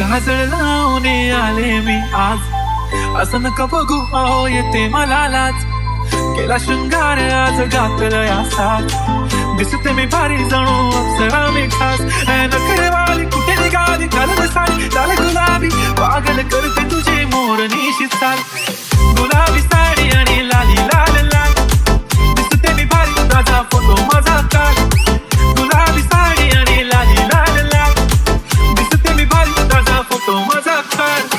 काजळ लावून आले मी आज, असं नका बघू अहो येते मला लाज. केला शृंगार आज घातलं या साथ, दिसते मी भारी जणू अप्सरा मी खास. नखरेवाली कुठे निघाली घालून साडी लाल गुलाबी, पागल करते तुझे मोरनीशी चाल. गुलाबी साडी आणि लाली लाल लाल, दिसते मी भारी ताजा फोटो माझा काढ. गुलाबी साडी आणि लाली लाल लाल, दिसते मी भारी ताजा फोटो माझा काढ.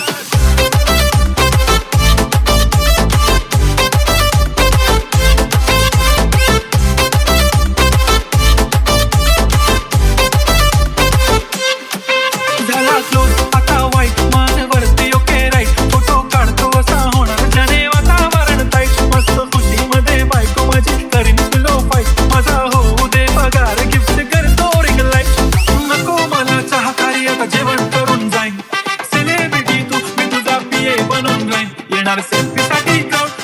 सेल्फीसाठी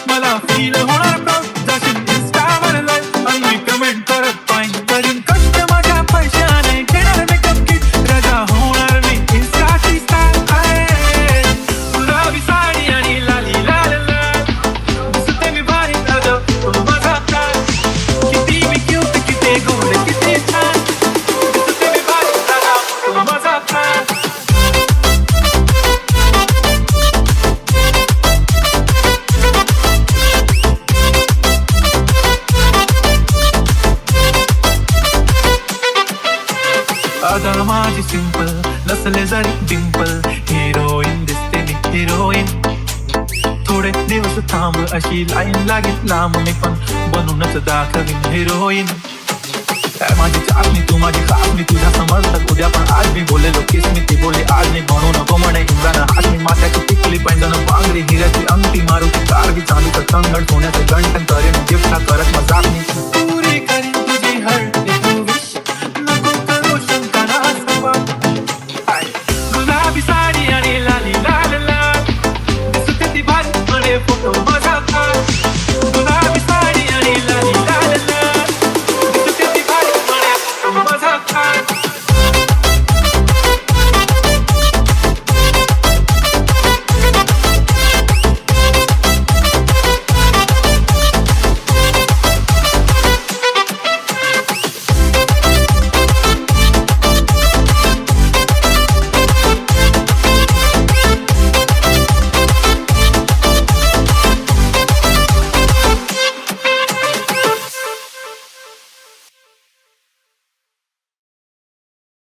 मला फील होणार प्राऊड, जाशील इंस्टावर लाईव्ह आणि कमेंट करत पाहिजे. करीन कष्ट माझ्या पैशाने, घेणार मेकअप किट, राजा होणार मी इंस्टाची स्टार. गुलाबी साडी आणि लाली लाल लाल, दिसते मी भारी ताजा तो माझा काळ. किती मी क्यूट, किती गोड, किती छान, दिसते मी भारी ताजा तो माझा काळ. अदा माझी सिंपल नसले जरी डिंपल, हिरोईन दिसते मी हिरोईन. थोडे दिवस थांब अशी लाईन लागेल लांब, मी पण बनूनच दाखवीन हिरोईन. माझी चाचणी तू माझी खासणी, तुझ्या समर्थक उद्या पण आज मी बोललेलो केस मी ती बोलली आज मी. म्हणू नको म्हणे इंद्रानं हात, मी माथ्याची टिकली पैंजण पांगरी हिऱ्याची अंगठी, मारुती कारगी चालू तर कंगण सोन्याचे गंठन करेन गिफ्ट करत मजाक मी. पुरी करीन तुझी हर गुलाबी साडी आणि लाली लाल लाल, दिसते ती भारी फोटो